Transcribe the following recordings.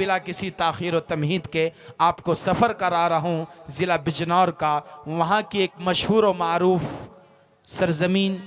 बिला किसी ताख़ीर व तमहीद के आपको सफ़र करा रहा हूँ ज़िला बिजनौर का। वहाँ की एक मशहूर व मारूफ सरज़मीन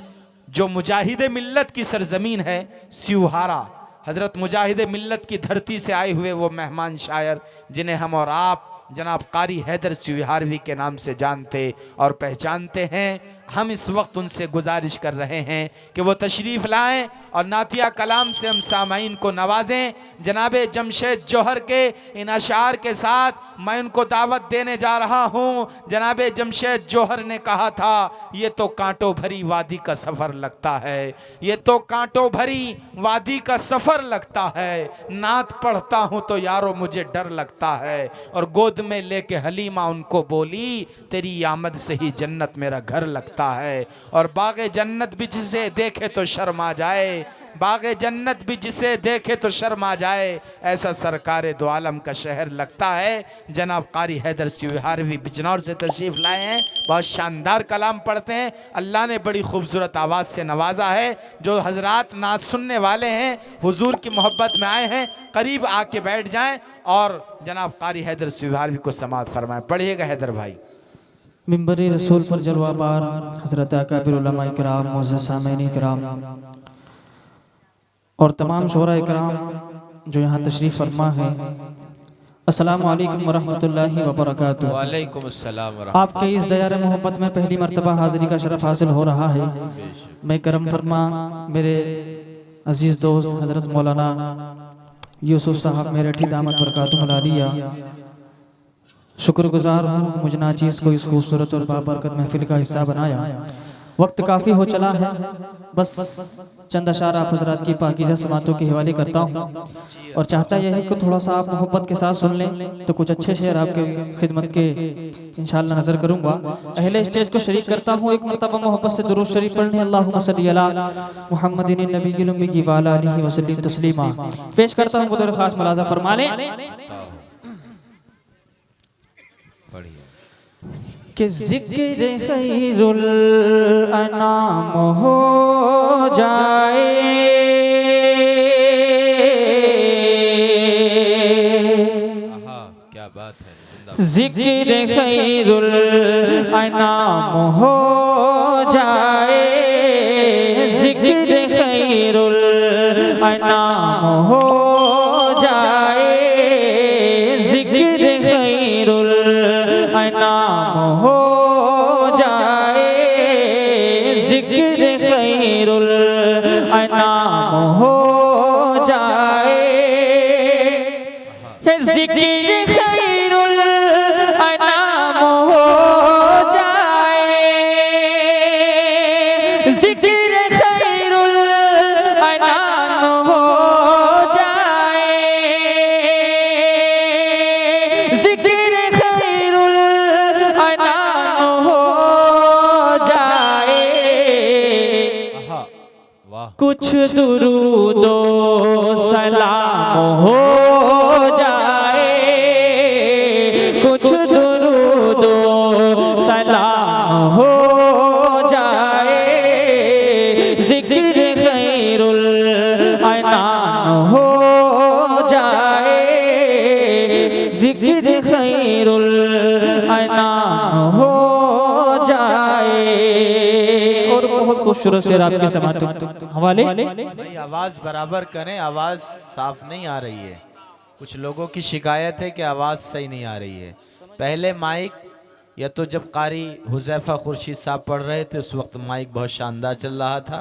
जो मुजाहिद मिल्लत की सरज़मीन है, सिवहारा। हज़रत मुजाहिद मिल्लत की धरती से आए हुए वो मेहमान शायर जिन्हें हम और आप जनाब कारी हैदर सिवहारवी के नाम से जानते और पहचानते हैं। हम इस वक्त उनसे गुजारिश कर रहे हैं कि वो तशरीफ़ लाएं और नातिया कलाम से हम सामाइन को नवाजें। जनाब जमशेद जौहर के इन अशार के साथ मैं उनको दावत देने जा रहा हूँ। जनाब जमशेद जौहर ने कहा था, ये तो कांटों भरी वादी का सफ़र लगता है, ये तो कांटों भरी वादी का सफ़र लगता है। नात पढ़ता हूँ तो यारो मुझे डर लगता है। और गोद में लेके हलीमा उनको बोली, तेरी आमद से ही जन्नत मेरा घर लगता है। और बागे जन्नत भी जिसे देखे तो शर्मा जाए, बागे जन्नत भी जिसे देखे तो शर्मा जाए, ऐसा सरकारे दो आलम का शहर लगता है। जनाब कारी हैदर सिवहारवी बिजनौर से तशरीफ़ लाए हैं, बहुत शानदार कलाम पढ़ते हैं। अल्लाह ने बड़ी खूबसूरत आवाज़ से नवाजा है। जो हजरात नात सुनने वाले हैं, हुजूर की मोहब्बत में आए हैं, करीब आके बैठ जाएं और जनाब कारी हैदर सिवहारवी को समाअत फरमाएं। पढ़िएगा हैदर भाई। मिंबर रसूल पर जलवा बार हज़रत अकाबिर उलमा इकराम, मोअज़्ज़ज़ सामईन इकराम और तमाम शोरा इकराम जो यहाँ तशरीफ़ फरमा है, अस्सलामु अलैकुम वरहमतुल्लाहि वबरकातुहू। वालेकुम अस्सलाम व रहमतुल्लाह। आपके इस दयार मोहब्बत में पहली मर्तबा हाज़िरी का शरफ हासिल हो रहा है। मैं करम फरमा मेरे अजीज़ दोस्त हज़रत मौलाना यूसुफ साहब मेरठी दामत बरकातुहुल आलिया, शुक्रगुजार हूँ मुझ नाचीज़ को इस खूबसूरत और बाबरकत महफिल का हिस्सा बनाया। वक्त काफ़ी हो चला है, बस चंद अशार आप हज़रात की पाकीज़ा समातों के हवाले करता हूँ और चाहता यह है कि थोड़ा सा आप मोहब्बत के साथ सुन लें तो कुछ अच्छे शेर आपके खिदमत के इंशाअल्लाह नज़र करूँगा। अहले स्टेज को शरीक करता हूँ एक मरतबा मोहब्बत से दुरूद शरीफ पढ़ने, अल्लाहुम्मा सल्ली अला मुहम्मदिन नबीय्यिल उम्मी व अला आलिहि वसल्लम तस्लीमा। पेश करता हूँ बतौर खास मुलाज़ा फरमा लें कि ज़िक्र खैरुल अनाम हो जाए, क्या बात है। ज़िक्र खैरुल अनाम हो जाए, ज़िक्र खैरुल अनाम हो जाए, ज़िक्र खैरुल अनाम हो जाए, ज़िक्र खैरुल अनाम हो जाए, ज़िक्र खैरुल अनाम हो जाए, ज़िक्र खैरुल अनाम हो जाए, ज़िक्र खैरुल अनाम हो जाए। कुछ दुरूदो सलाम हो जाए, कुछ दुरूदो सलाम हो जाए, ज़िक्र खैरुल अनाम हो जाए, ज़िक्र खैरुल अनाम हो जाए। और बहुत खूबसूरत शेर आपके समात हवाले। भाई आवाज़ बराबर करें, आवाज़ साफ नहीं आ रही है। कुछ लोगों की शिकायत है कि आवाज़ सही नहीं आ रही है। पहले माइक या तो जब कारी हुज़ैफ़ा खुर्शीद साहब पढ़ रहे थे उस वक्त माइक बहुत शानदार चल रहा था,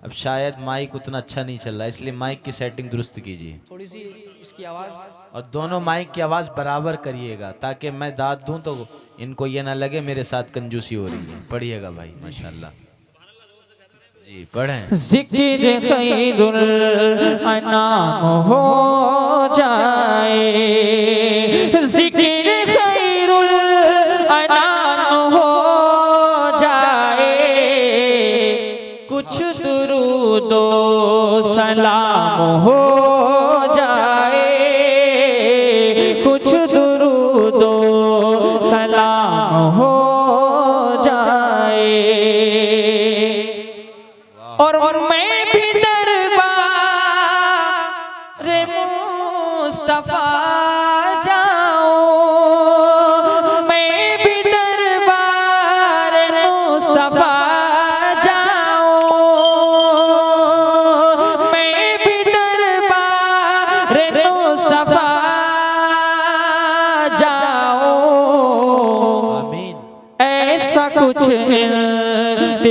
अब शायद माइक उतना अच्छा नहीं चल रहा, इसलिए माइक की सेटिंग दुरुस्त कीजिए थोड़ी सी इसकी आवाज़, और दोनों माइक की आवाज़ बराबर करिएगा ताकि मैं दाद दूं तो इनको ये ना लगे मेरे साथ कंजूसी हो रही है। पढ़िएगा भाई माशाल्लाह जी, पढ़ें। ज़िक्र खैरुल अनाम हो जाए, ज़िक्र खैरुल अनाम हो जाए, कुछ दुरूदो सलाम हो जाए, कुछ दुरूदो सलाम हो जाए। और मैं भी दरबार मुस्तफा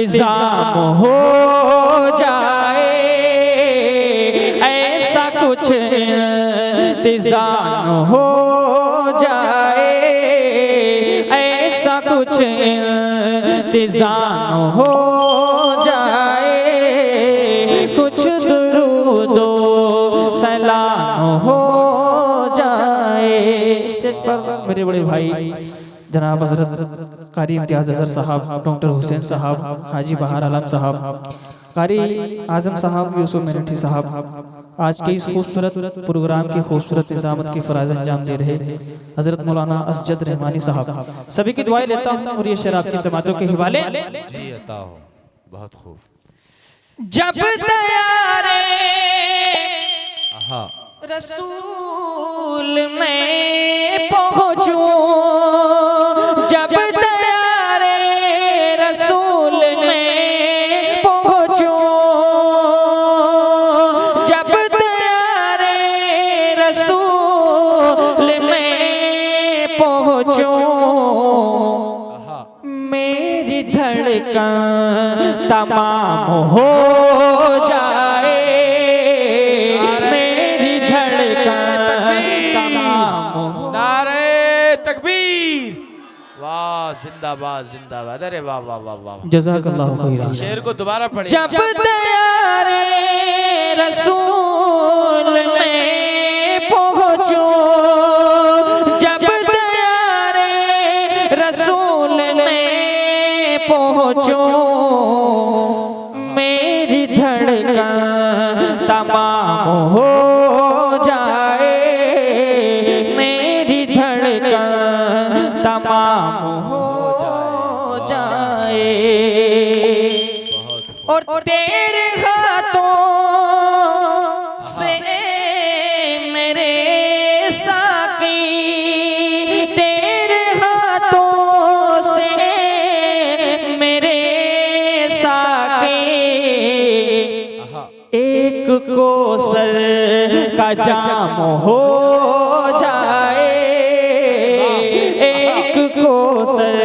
इंतजाम हो जाए, ऐसा कुछ इंतजाम हो जाए, ऐसा कुछ इंतजाम हो जाए, कुछ दुरूदो सलाम हो जाए। स्टेज पर मेरे बड़े भाई जनाब हजरत कारी इम्तियाज अजहर साहब, डॉक्टर हुसैन साहब, हाजी बहार आलम साहब, कारी आजम साहब, यूसुफ मेरठी साहब आज के इस खूबसूरत प्रोग्राम की खूबसूरत निज़ामत की फ़राज़ अंजाम दे रहे हजरत मौलाना असजद रहमानी साहब। सभी की दुआएं लेता हूँ और ये शेर आपकी समातों के हवाले। जी अता हो, बहुत खूब। जब तैयारे रसूल में पहुँचूं, जब तैयारे रसूल में पहुँचूं, जब तैयारे रसूल में पहुँचूं, मेरी धड़कन तमाम हो जाए, मेरी धड़कन तमाम हो। नारे तकबीर, वाह जिंदाबाद जिंदाबाद। अरे वाह वाह वाह वाह, जज़ाकल्लाहु खैरन। शेर को दोबारा पढ़े। जब तैयारे रसूल में पहुँचूं, जब तैयारे रसूल में पहुँचूं, मेरी धड़कन तमाम हो जाए, मेरी धड़कन तमाम हो जाए, और तेरे हाथों से मेरे साकी, तेरे हाथों से मेरे साकी, एक कोसर का जाम हो जाए, एक कोसर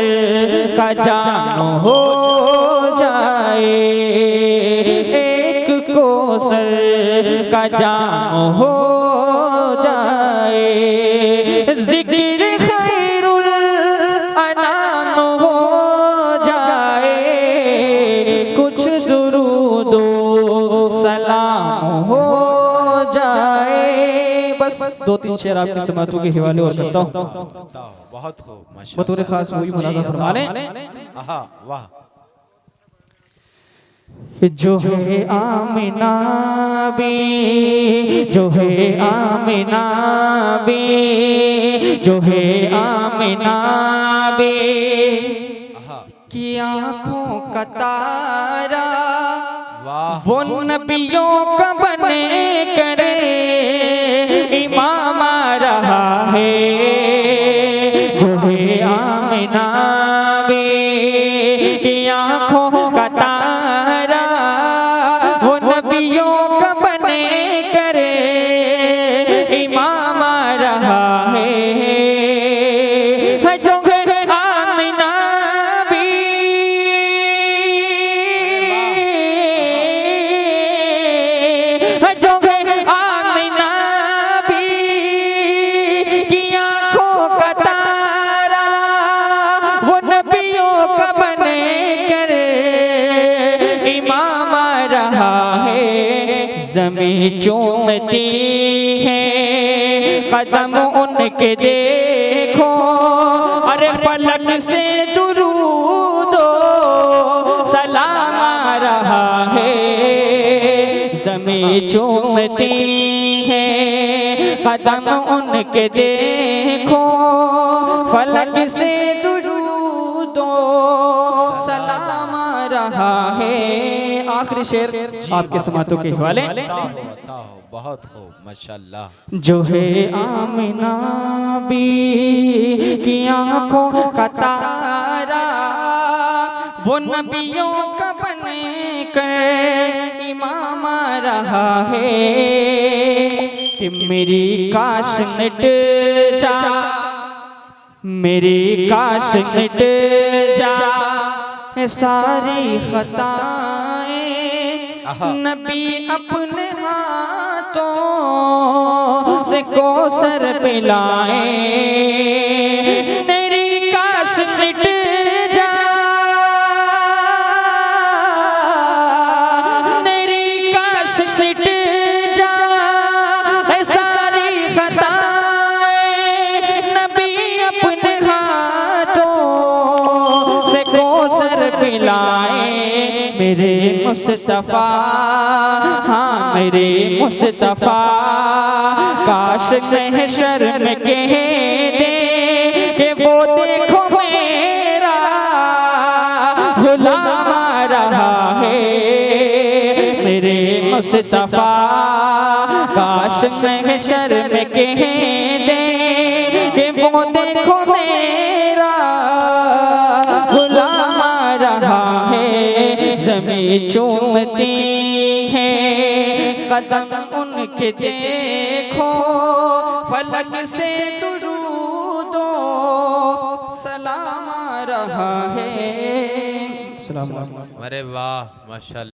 का जाम हो जाए, एक कोसर का जाम हो जाए, जिक्र खैरुल अनाम हो जाए, कुछ दुरूदो सलाम हो जाए। बस दो तीन शेर आपकी समातों के हवाले और करता हूँ। बहुत खूब माशाअल्लाह। बतौर खास वही मुलाजा फरमा लें। वाह। जो है आमिना बी, जो है आमिना बी, जो है आमिना बी की आँखों का तारा, वो नबियों का बने करे इमाम आ रहा है, जो है आमिना बी की आँखों का तारा, वो नबियों का बने करे इमाम आ रहा है, जो है आमिना बी, जो है आमिना बी की आँखों का तारा, वो नबियों का बने करे इमाम आ रहा है, ज़मीं चूमती है कदम उनके देखो, अरे फलक से दुरूदो सलाम आ रहा है, ज़मीं चूमती है कदम उनके देखो, फलक से दुरूदो सलाम आ रहा है। आखिरी शेर आपके समातों के हवाले। बहुत खूब माशाअल्लाह। जो है आमिना बी की आँखों का तारा, वो नबियों का बने कर इमाम आ रहा है, कि मेरी काश मिट जा, मेरी काश मिट जा है सारी खताएं, नबी अपने हाथों से कौसर पिलाए। मेरी काश मिट जा, मेरी काश मिट जा है सारी खताएं, नबी अपने हाथों से कौसर पिलाए। मेरे मुस्तफा, हाँ मेरे मुस्तफा, काश महशर में कह दे कि वो देखो मेरा गुलाम आ रहा है। मेरे मुस्तफा, काश महशर में कह दे कि वो देखो मेरा गुलाम आ रहा है। ज़मीं चूमती है कदम उनके देखो, फलक से दुरूदो सलाम आ रहा है। अरे वाह माशाल्लाह।